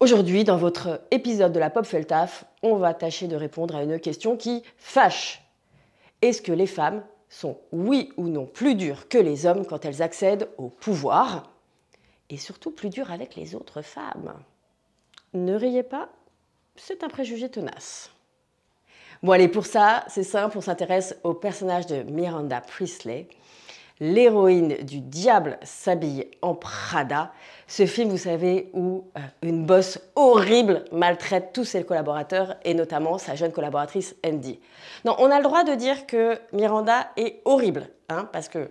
Aujourd'hui, dans votre épisode de la Pop fait le taf, on va tâcher de répondre à une question qui fâche. Est-ce que les femmes sont, oui ou non, plus dures que les hommes quand elles accèdent au pouvoir? Et surtout plus dures avec les autres femmes? Ne riez pas, c'est un préjugé tenace. Bon allez, pour ça, c'est simple, on s'intéresse au personnage de Miranda Priestly, l'héroïne du Diable s'habille en Prada. Ce film, vous savez, où une boss horrible maltraite tous ses collaborateurs et notamment sa jeune collaboratrice Andy. Non, on a le droit de dire que Miranda est horrible, hein, parce que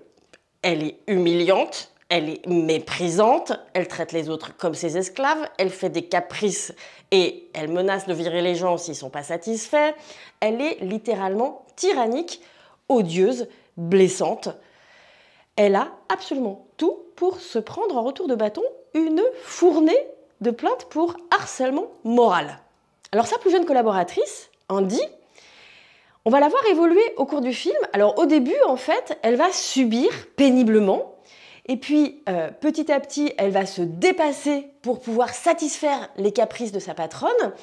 elle est humiliante, elle est méprisante, elle traite les autres comme ses esclaves, elle fait des caprices et elle menace de virer les gens s'ils ne sont pas satisfaits. Elle est littéralement tyrannique, odieuse, blessante. Elle a absolument tout pour se prendre en retour de bâton une fournée de plaintes pour harcèlement moral. Alors sa plus jeune collaboratrice, Andy, on va la voir évoluer au cours du film. Alors au début, en fait, elle va subir péniblement. Et puis, petit à petit, elle va se dépasser pour pouvoir satisfaire les caprices de sa patronne.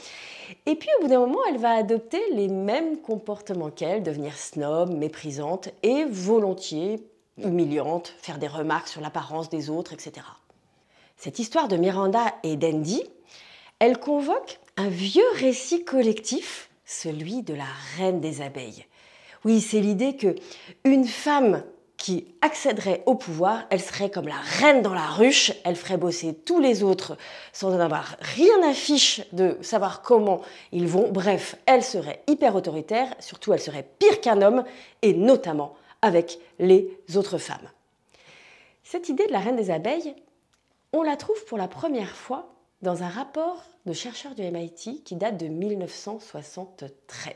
Et puis, au bout d'un moment, elle va adopter les mêmes comportements qu'elle, devenir snob, méprisante et volontiers humiliante, faire des remarques sur l'apparence des autres, etc. Cette histoire de Miranda et d'Andy, elle convoque un vieux récit collectif, celui de la reine des abeilles. Oui, c'est l'idée qu'une femme qui accéderait au pouvoir, elle serait comme la reine dans la ruche, elle ferait bosser tous les autres sans en avoir rien à fiche de savoir comment ils vont. Bref, elle serait hyper autoritaire, surtout elle serait pire qu'un homme, et notamment avec les autres femmes. Cette idée de la reine des abeilles, on la trouve pour la première fois dans un rapport de chercheurs du MIT qui date de 1973.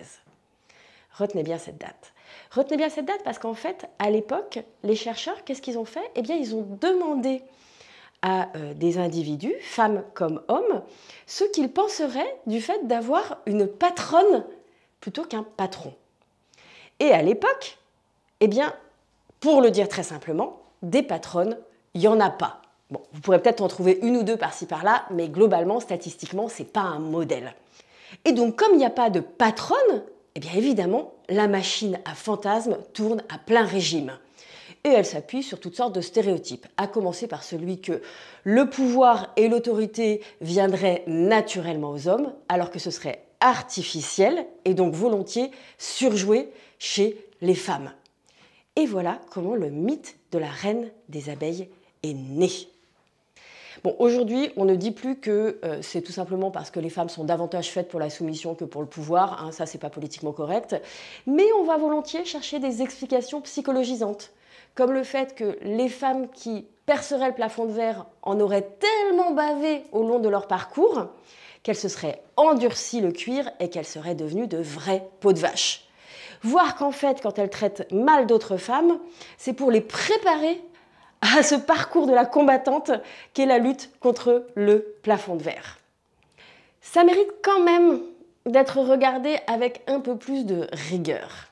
Retenez bien cette date. Retenez bien cette date parce qu'en fait, à l'époque, les chercheurs, qu'est-ce qu'ils ont fait? Eh bien, ils ont demandé à des individus, femmes comme hommes, ce qu'ils penseraient du fait d'avoir une patronne plutôt qu'un patron. Et à l'époque, eh bien, pour le dire très simplement, des patronnes, il n'y en a pas. Bon, vous pourrez peut-être en trouver une ou deux par-ci par-là, mais globalement, statistiquement, ce n'est pas un modèle. Et donc, comme il n'y a pas de patronne, eh bien évidemment, la machine à fantasmes tourne à plein régime. Et elle s'appuie sur toutes sortes de stéréotypes, à commencer par celui que le pouvoir et l'autorité viendraient naturellement aux hommes, alors que ce serait artificiel et donc volontiers surjoué chez les femmes. Et voilà comment le mythe de la reine des abeilles est né. Bon, aujourd'hui, on ne dit plus que c'est tout simplement parce que les femmes sont davantage faites pour la soumission que pour le pouvoir, hein, ça c'est pas politiquement correct, mais on va volontiers chercher des explications psychologisantes, comme le fait que les femmes qui perceraient le plafond de verre en auraient tellement bavé au long de leur parcours qu'elles se seraient endurcies le cuir et qu'elles seraient devenues de vraies peaux de vache. Voir qu'en fait, quand elles traitent mal d'autres femmes, c'est pour les préparer à ce parcours de la combattante qu'est la lutte contre le plafond de verre. Ça mérite quand même d'être regardé avec un peu plus de rigueur.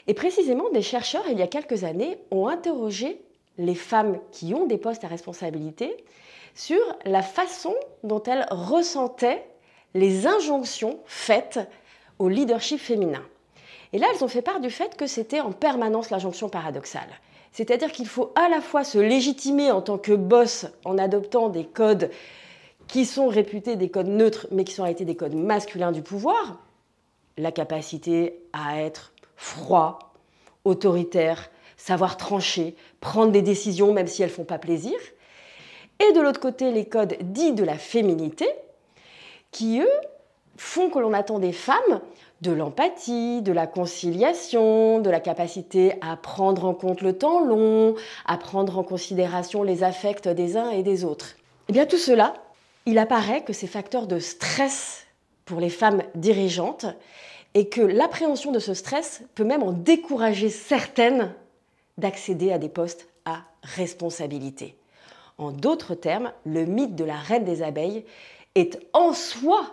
Et précisément, des chercheurs, il y a quelques années, ont interrogé les femmes qui ont des postes à responsabilité sur la façon dont elles ressentaient les injonctions faites au leadership féminin. Et là, elles ont fait part du fait que c'était en permanence l'injonction paradoxale. C'est-à-dire qu'il faut à la fois se légitimer en tant que boss en adoptant des codes qui sont réputés des codes neutres, mais qui sont en réalité des codes masculins du pouvoir, la capacité à être froid, autoritaire, savoir trancher, prendre des décisions même si elles ne font pas plaisir, et de l'autre côté, les codes dits de la féminité, qui, eux, font que l'on attend des femmes de l'empathie, de la conciliation, de la capacité à prendre en compte le temps long, à prendre en considération les affects des uns et des autres. Et bien tout cela, il apparaît que c'est facteur de stress pour les femmes dirigeantes et que l'appréhension de ce stress peut même en décourager certaines d'accéder à des postes à responsabilité. En d'autres termes, le mythe de la reine des abeilles est en soi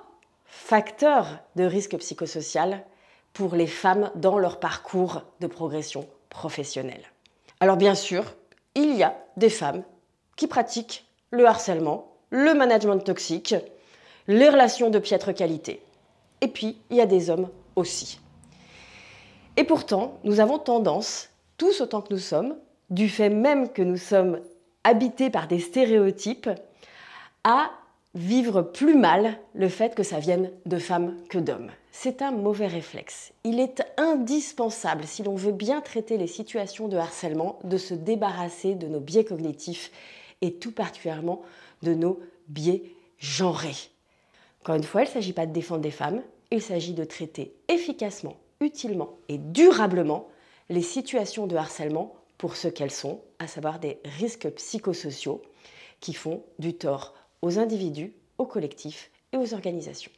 facteur de risque psychosocial pour les femmes dans leur parcours de progression professionnelle. Alors bien sûr, il y a des femmes qui pratiquent le harcèlement, le management toxique, les relations de piètre qualité. Et puis, il y a des hommes aussi. Et pourtant, nous avons tendance, tous autant que nous sommes, du fait même que nous sommes habités par des stéréotypes, à vivre plus mal le fait que ça vienne de femmes que d'hommes. C'est un mauvais réflexe. Il est indispensable, si l'on veut bien traiter les situations de harcèlement, de se débarrasser de nos biais cognitifs et tout particulièrement de nos biais genrés. Encore une fois, il ne s'agit pas de défendre des femmes, il s'agit de traiter efficacement, utilement et durablement les situations de harcèlement pour ce qu'elles sont, à savoir des risques psychosociaux qui font du tort aux individus, aux collectifs et aux organisations.